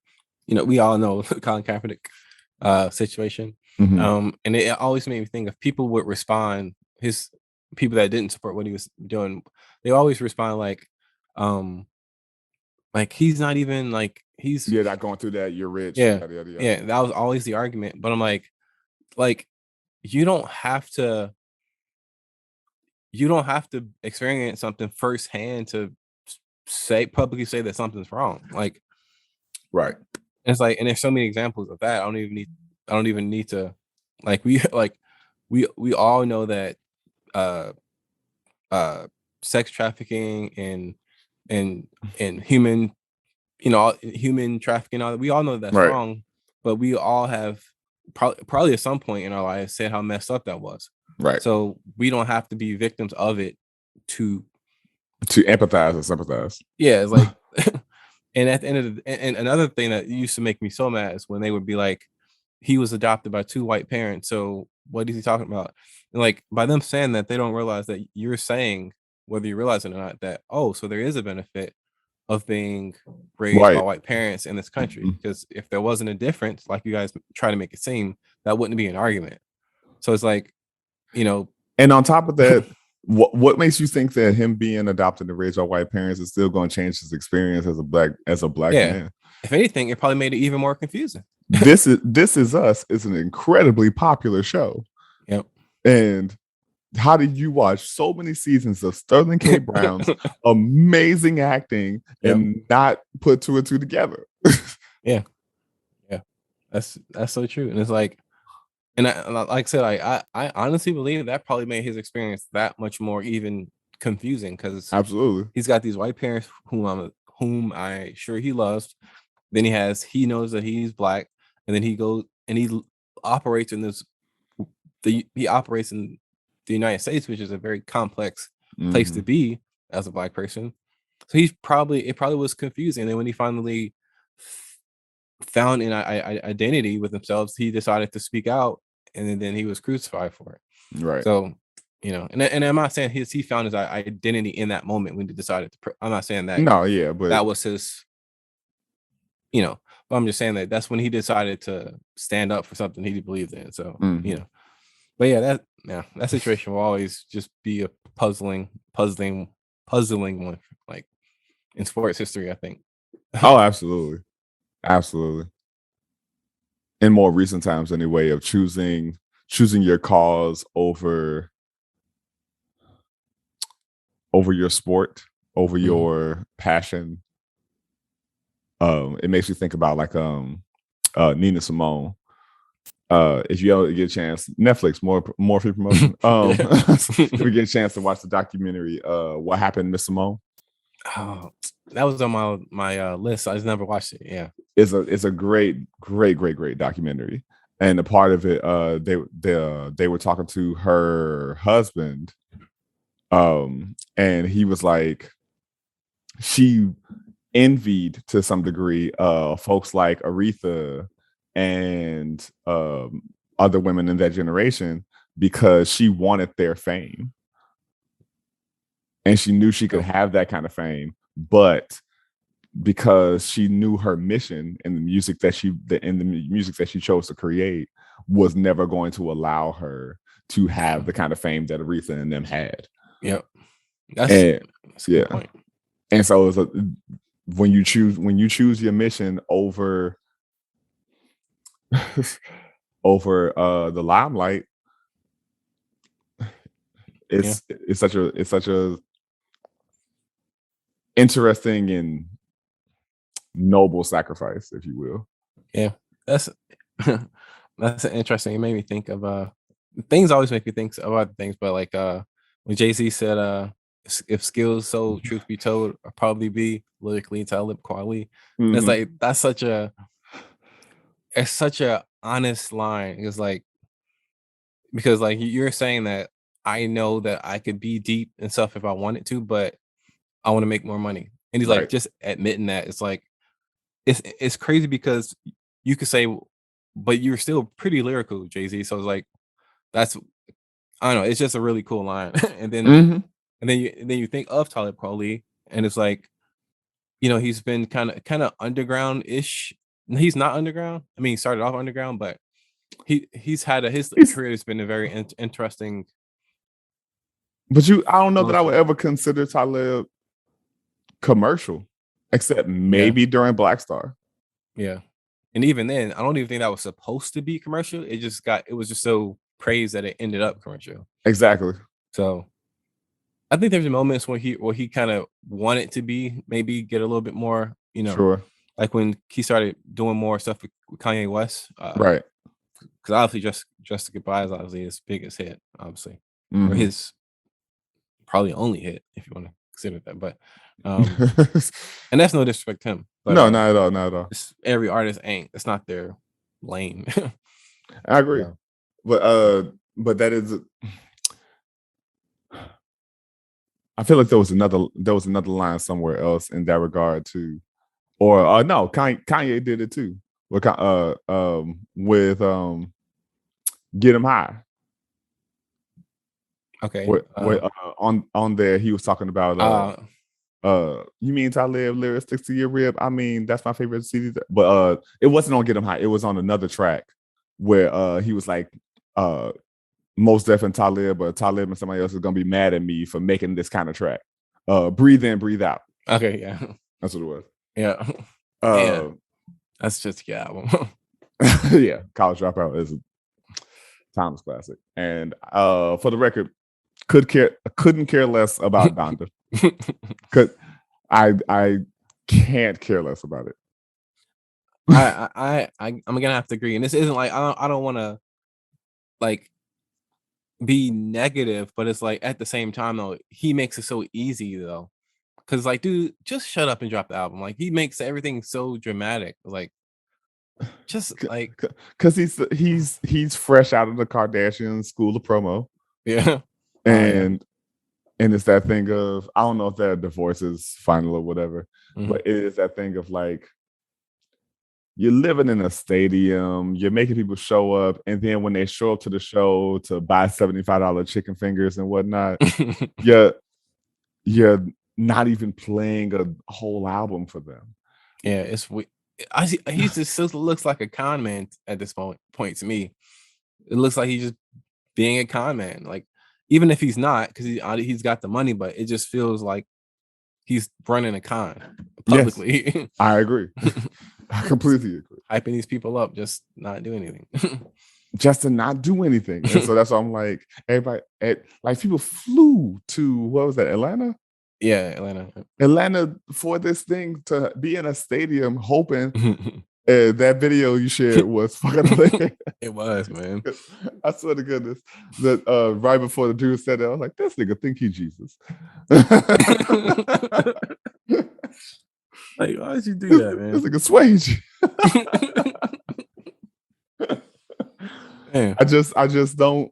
we all know Colin Kaepernick situation. Mm-hmm. And it always made me think if people would respond, his people that didn't support what he was doing, they always respond like he's not even like he's not going through that. You're rich. Yeah, Yada, yada, yada. yeah. That was always the argument. But I'm like you don't have to experience something firsthand to publicly say that something's wrong. Like, right. It's like, and there's so many examples of that. I don't even need to like we all know that sex trafficking and human human trafficking, all that, we all know that's wrong, but we all have probably at some point in our lives said how messed up that was. Right. So we don't have to be victims of it to empathize and sympathize. Yeah, it's like and at the end of and another thing that used to make me so mad is when they would be like, he was adopted by 2 white parents, so what is he talking about? And like, by them saying that, they don't realize that you're saying, whether you realize it or not, that, oh, so there is a benefit of being raised by white parents in this country. Because if there wasn't a difference, like you guys try to make it seem, that wouldn't be an argument. So it's like, and on top of that, what makes you think that him being adopted and raised by white parents is still going to change his experience as a black man? If anything, it probably made it even more confusing. This Is Us is an incredibly popular show. Yep. And how did you watch so many seasons of Sterling K. Brown's amazing acting and not put 2 and 2 together? Yeah. That's so true. And it's like, and like I said, I honestly believe that probably made his experience that much more even confusing, because absolutely he's got these white parents whom I sure he loves. Then he knows that he's black, and then he goes and he operates in the United States, which is a very complex place to be as a black person. So it probably was confusing. And then when he finally found an identity with himself, he decided to speak out, and then he was crucified for it. Right. So, and I'm not saying he found his identity in that moment when he decided to. I'm not saying that. No, yeah, but that was his. But I'm just saying that that's when he decided to stand up for something he believed in. So, But yeah, that situation will always just be a puzzling one, like in sports history, I think. Oh, absolutely, absolutely. In more recent times, anyway, of choosing your cause over your sport, over Mhm. your passion. It makes you think about like Nina Simone. If you ever get a chance, Netflix, more free promotion. If you get a chance to watch the documentary, What Happened, Miss Simone, Oh, that was on my list. I just never watched it. Yeah. is a great documentary. And a part of it, they were talking to her husband, and he was like, she envied to some degree folks like Aretha and other women in that generation because she wanted their fame and she knew she could Oh, have that kind of fame, but because she knew her mission and the music that she chose to create was never going to allow her to have the kind of fame that Aretha and them had. yep. That's And that's a yeah, good point. and so it's when you choose your mission over over the limelight, Yeah. it's such a interesting and noble sacrifice, if you will. Yeah. That's that's interesting. It made me think of things always make me think of other things, but like when Jay-Z said if skills so truth be told I'll probably be lyrically Talib Kweli. It's Mhm. like it's such a honest line. It's like because like you're saying that I know that I could be deep and stuff if I wanted to, but I want to make more money. And he's like Right. just admitting that it's like it's crazy because you could say, but you're still pretty lyrical, Jay-Z. So it's like that's I don't know, it's just a really cool line. Mhm. And then you think of Talib Kweli, and it's like, he's been kind of underground-ish. He's not underground. I mean, he started off underground, but he's had his He's, career has been a very interesting but I don't know that I would evolution. ever consider Talib commercial, except Yeah, maybe during Black Star. yeah. And even then, I don't even think that was supposed to be commercial. It was just so praised that it ended up commercial. Exactly. So I think there's moments where he kind of wanted to be maybe get a little bit more, Sure. like when he started doing more stuff with Kanye West. Right. Because obviously just to Goodbye is obviously his biggest hit, obviously, or Hmm. his probably only hit if you want to consider that. But um, and that's no disrespect to him, but No, not at all. Not at all. every artist ain't. It's not their lane. I agree. So, But that is, I feel like there was another line somewhere else in that regard too. Or no, Kanye did it too. With Get Him High. okay. On there he was talking about you mean Talib lyrics sticks to your rib? I mean, that's my favorite CD. But it wasn't on Get 'Em High. It was on another track where he was like Most Def and Talib, but Talib and somebody else is gonna be mad at me for making this kind of track. Breathe In, Breathe Out. Okay, yeah, That's what it was. yeah, yeah. Uh That's just your album. yeah, College Dropout is a timeless classic. And for the record, couldn't care less about Donda. Could I can't care less about it. I'm gonna have to agree, and this isn't like I don't want to like be negative, but it's like at the same time though, he makes it so easy though, because like, dude, just shut up and drop the album. Like he makes everything so dramatic. Like just like Because he's fresh out of the Kardashian school of promo, yeah, yeah. and it's that thing of, I don't know if their divorce is final or whatever, Mhm. but it is that thing of like, you're living in a stadium, you're making people show up, and then when they show up to the show to buy $75 chicken fingers and whatnot, you're you're not even playing a whole album for them. Yeah, it's he just still looks like a con man at this point to me. It looks like he just being a con man. Like, even if he's not, because he's got the money, but it just feels like he's running a con publicly. Yes, I agree. I completely agree. Hyping these people up, just not doing anything. Just to not do anything. And so that's why I'm like, everybody, like people flew to, what was that, Atlanta? Yeah, Atlanta for this thing to be in a stadium hoping that video you shared was fucking hilarious. It was, man. I swear to goodness that right before the dude said that, I was like, this nigga think he Jesus. Like, why did you do that, man? This nigga swage. Man. I just don't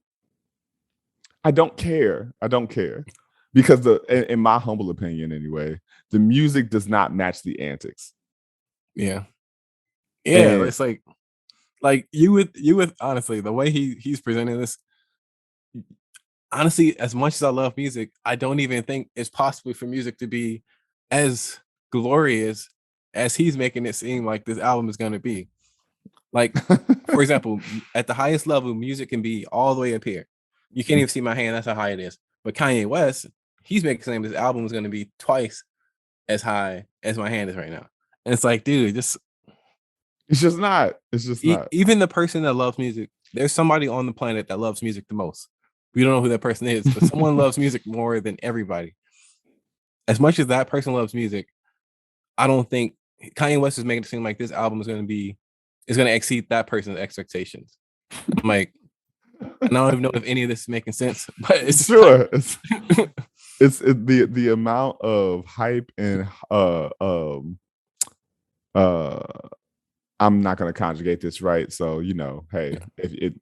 care. I don't care. Because in my humble opinion anyway, the music does not match the antics. Yeah. Yeah, and it's like you would honestly, the way he's presenting this, honestly, as much as I love music, I don't even think it's possible for music to be as glorious as he's making it seem like this album is going to be. Like, for example, at the highest level, music can be all the way up here. You can't even see my hand. That's how high it is. But Kanye West, he's making claim this album is going to be twice as high as my hand is right now. And it's like, dude, it's just not. Even the person that loves music, there's somebody on the planet that loves music the most. We don't know who that person is, but someone loves music more than everybody. As much as that person loves music, I don't think Kanye West is making it seem like this album is going to exceed that person's expectations. I'm like, and I don't even know if any of this is making sense, but it's sure. It's the amount of hype and I'm not going to conjugate this right, so hey, if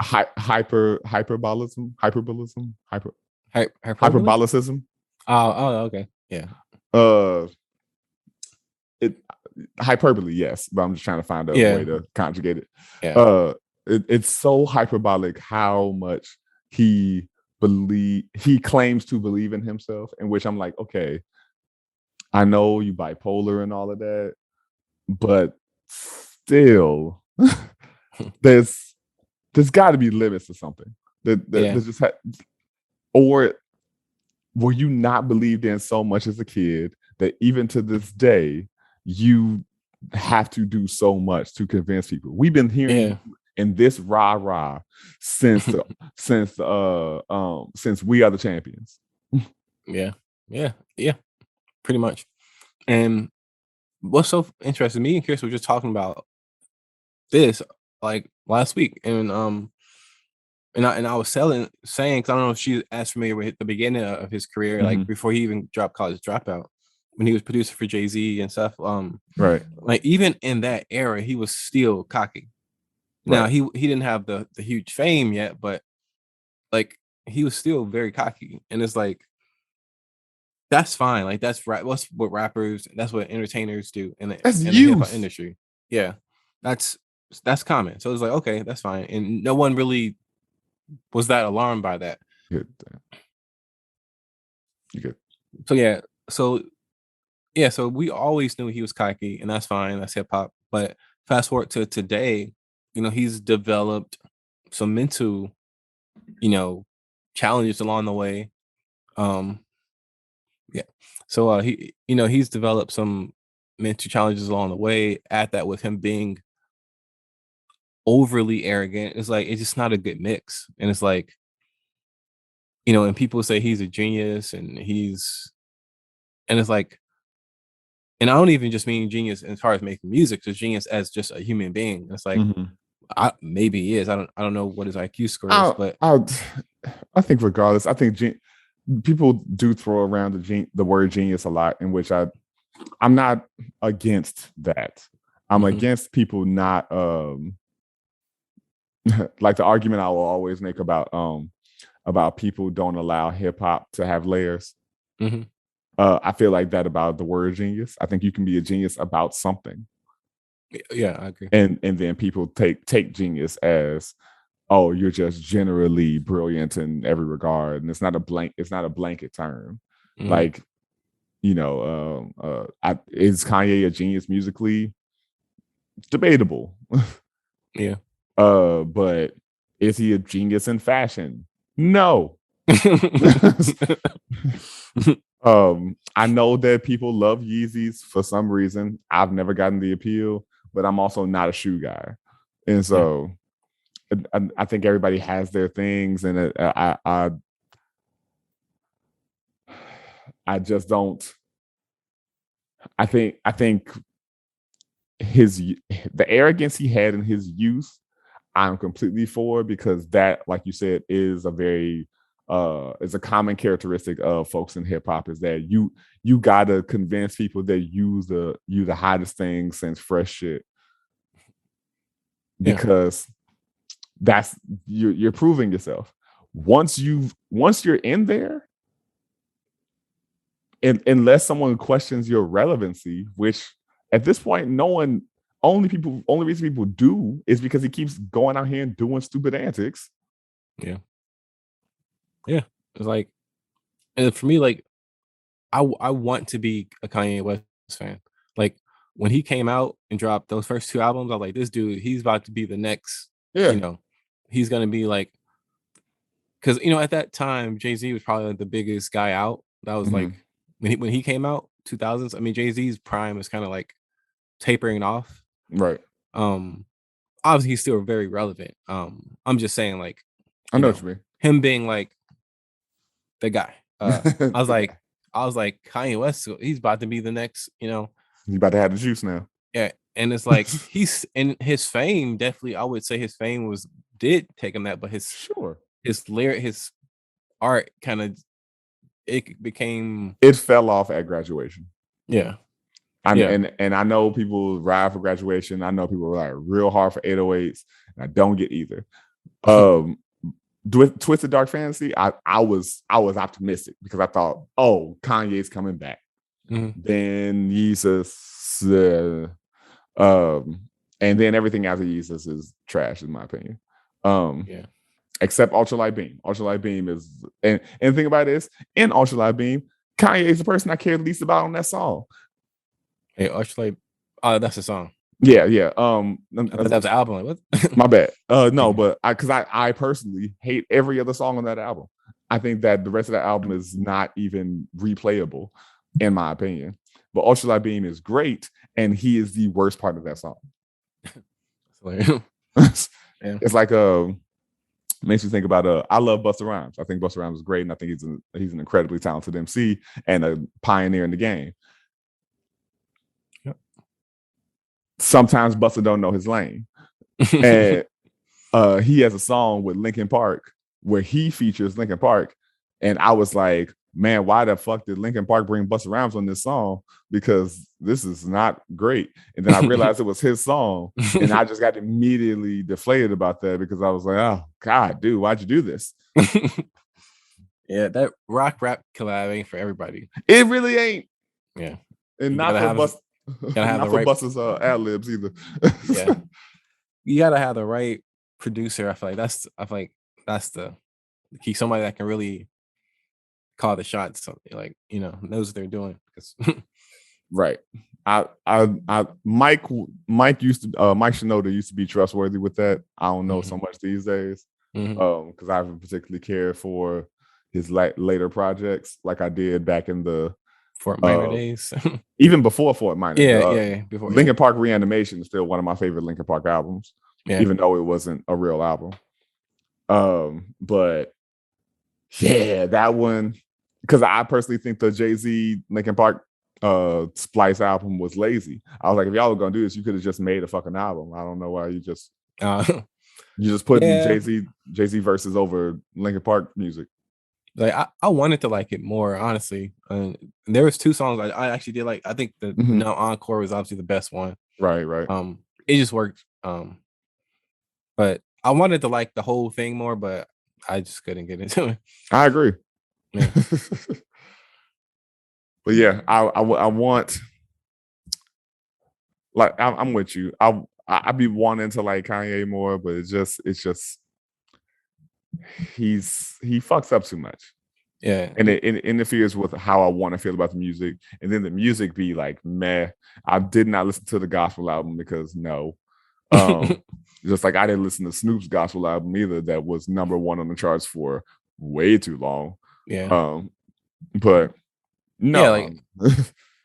hyperbolicism. Oh, okay, yeah. Hyperbole, yes, but I'm just trying to find a way to conjugate it. Yeah. It's so hyperbolic how much he claims to believe in himself, in which I'm like, okay, I know you bipolar and all of that, but still, there's got to be limits to something. There's just or were you not believed in so much as a kid that even to this day you have to do so much to convince people? We've been hearing in this rah since since We Are the Champions. Yeah, pretty much. And what's so interesting, me and Chris were just talking about this like last week, and I was saying, because I don't know if she's as familiar with the beginning of his career, like before he even dropped College Dropout, when he was producer for Jay-Z and stuff. Right. Like, even in that era, he was still cocky. Now, he didn't have the huge fame yet, but like, he was still very cocky. And it's like, that's fine. Like, that's right. That's what rappers, that's what entertainers do in the hip-hop industry. Yeah. That's common. So it's like, okay, that's fine. And no one really was that alarmed by that. Good. You good. So we always knew he was cocky, and that's fine. That's hip hop. But fast forward to today, he's developed some mental, challenges along the way. So he's developed some mental challenges along the way. Add that with him being overly arrogant, it's like, it's just not a good mix. And it's like, and people say he's a genius, and it's like, and I don't even just mean genius as far as making music, just genius as just a human being. It's like, maybe he is. I don't know what his IQ score is, but I think regardless, I think people do throw around the word genius a lot, in which I'm not against that. I'm against people not like the argument I will always make about people don't allow hip hop to have layers. I feel like that about the word genius. I think you can be a genius about something. Yeah, I agree. And then people take genius as, oh, you're just generally brilliant in every regard, and it's not a blanket term. Like, is Kanye a genius musically? Debatable. Yeah. But Is he a genius in fashion? No. I know that people love Yeezys for some reason. I've never gotten the appeal, but I'm also not a shoe guy, and so I think everybody has their things, and I just don't. I think the arrogance he had in his youth, I'm completely for, because that, like you said, is a very is a common characteristic of folks in hip hop, is that you gotta convince people that you the hottest thing since fresh shit, because that's you're proving yourself. Once you're in there, and unless someone questions your relevancy, which at this point only reason people do is because he keeps going out here and doing stupid antics. It's like, and for me, like, I want to be a Kanye West fan. Like, when he came out and dropped those first 2 albums, I was like, this dude, he's about to be the next. He's gonna be like, because at that time Jay-Z was probably like the biggest guy out. That was like when he came out 2000s. I mean, Jay-Z's prime is kind of like tapering off. Right. Obviously he's still very relevant. I'm just saying, like, I know what you mean. Him being like the guy. I was like Kanye West, he's about to be the next, He's about to have the juice now. Yeah. And it's like he's in his fame, definitely I would say his fame did take him that, but his lyric, his art kind of it fell off at graduation. Yeah. And I know people ride for graduation. I know people ride real hard for 808s, and I don't get either. Twisted Dark Fantasy, I was optimistic because I thought, oh, Kanye's coming back. Then Jesus, and then everything after Jesus is trash, in my opinion. Except Ultralight Beam. Ultralight Beam is, and the thing about it is, in Ultralight Beam, Kanye is the person I care least about on that song. Hey, Ultralight, that's a song. Yeah. That's the album. Like, what? My bad. No, but I personally hate every other song on that album. I think that the rest of that album is not even replayable, in my opinion. But Ultralight Beam is great, and he is the worst part of that song. It's like makes me think about I love Busta Rhymes. I think Busta Rhymes is great, and I think he's an incredibly talented MC and a pioneer in the game. Sometimes Busta don't know his lane. And he has a song with Linkin Park where he features Linkin Park, and I was like, man, why the fuck did Linkin Park bring Busta Rhymes on this song? Because this is not great. And then I realized it was his song, and I just got immediately deflated about that, because I was like, oh God, dude, why'd you do this? Yeah, that rock rap collab ain't for everybody. It really ain't. Yeah. And not for Busta's ad libs either. Yeah. You gotta have the right producer. I feel like that's the key. Somebody that can really call the shots, like, knows what they're doing. Right. Mike Shinoda used to be trustworthy with that. I don't know so much these days, because I haven't particularly cared for his later projects like I did back in the Fort Minor days. Even before Fort Minor. Yeah. Before Linkin Park Reanimation is still one of my favorite Linkin Park albums, even though it wasn't a real album. But yeah, that one, because I personally think the Jay-Z Linkin Park Splice album was lazy. I was like, if y'all were gonna do this, you could have just made a fucking album. I don't know why you just put Jay-Z verses over Linkin Park music. Like, I wanted to like it more, honestly. There was 2 songs I actually did like. I think the Encore was obviously the best one. Right. It just worked. But I wanted to like the whole thing more, but I just couldn't get into it. I agree. Yeah. But yeah, I want, like, I'm with you. I be wanting to like Kanye more, but it's just he fucks up too much. Yeah. And it interferes with how I want to feel about the music. And then the music be like, meh. I did not listen to the gospel album because no. Just like I didn't listen to Snoop's gospel album either, that was #1 on the charts for way too long. Yeah. But no,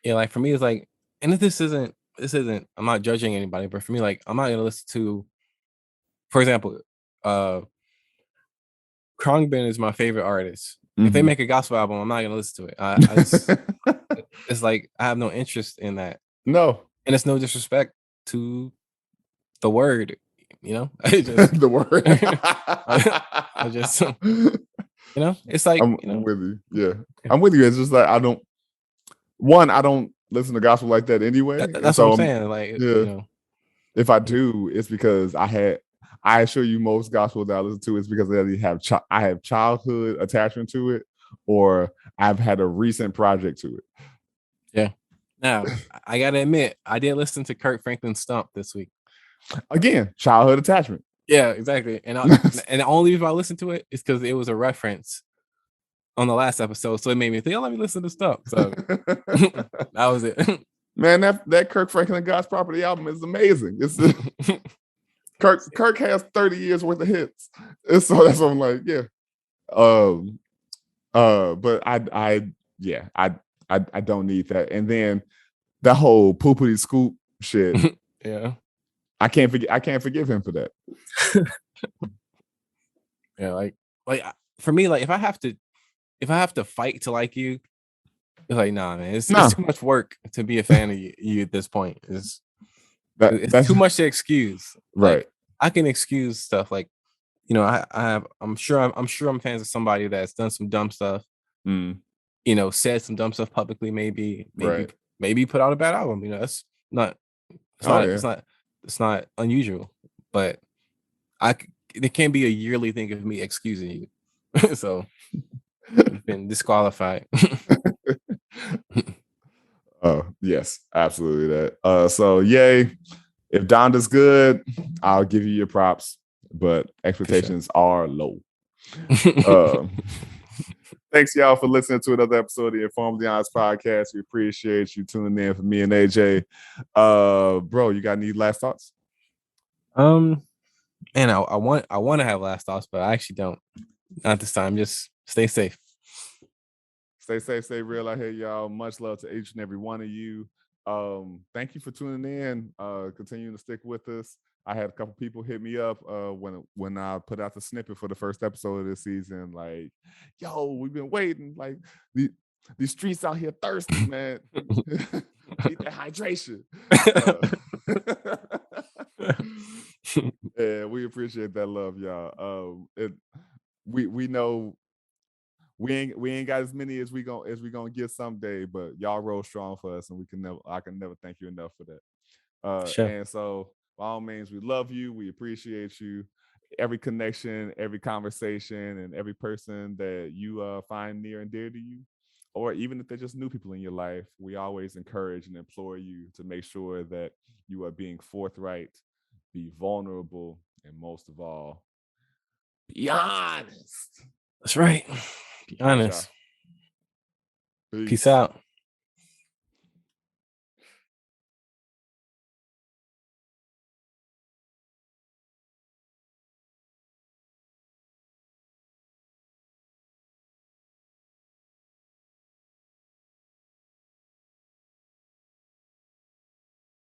Like for me, it's like, and if this isn't, I'm not judging anybody, but for me, like, I'm not gonna listen to, for example, Khruangbin is my favorite artist. If they make a gospel album, I'm not gonna listen to it. I just, it's like I have no interest in that. No, and it's no disrespect to the word, I just the word. I just it's like, I'm with you. Yeah, I'm with you. It's just like I don't listen to gospel like that anyway. That's what I'm saying. Like, yeah, if I do, it's because I assure you most gospel that I listen to is because I have childhood attachment to it, or I've had a recent project to it. Yeah. Now, I gotta admit, I did listen to Kirk Franklin's Stump this week. Again, childhood attachment. Yeah, exactly. And and the only reason I listened to it is because it was a reference on the last episode, so it made me think, oh, let me listen to Stump. So that was it. Man, that Kirk Franklin God's Property album is amazing. It's Kirk has 30 years worth of hits. And so that's what I'm like, yeah. But I don't need that. And then that whole poopity scoop shit. Yeah. I can't forgive him for that. Yeah, like for me, like if I have to fight to like you, it's like, nah, man, it's too much work to be a fan of you at this point. It's too much to excuse. Right. Like, I can excuse stuff like, I'm sure I'm fans of somebody that's done some dumb stuff. Said some dumb stuff publicly, maybe put out a bad album. That's not it's not unusual, but it can't be a yearly thing of me excusing you. So you've been disqualified. Oh, yes, absolutely that. So yay. If Donda's good, I'll give you your props, but expectations are low. Thanks, y'all, for listening to another episode of the InforMILLy Honest podcast. We appreciate you tuning in for me and AJ. Bro, you got any last thoughts? And I want to have last thoughts, but I actually don't. Not this time. Just stay safe. Stay safe, stay real out here, y'all. Much love to each and every one of you. Thank you for tuning in, continuing to stick with us. I had a couple people hit me up when I put out the snippet for the first episode of this season, like, yo, we've been waiting, like these streets out here thirsty, man. Need that hydration. Yeah, we appreciate that love, y'all. We know we ain't got as many as we gonna get someday, but y'all roll strong for us, and I can never thank you enough for that. Sure. And so by all means, we love you, we appreciate you. Every connection, every conversation, and every person that you find near and dear to you, or even if they're just new people in your life, we always encourage and implore you to make sure that you are being forthright, be vulnerable, and most of all, be honest. That's right. Be honest. Peace out.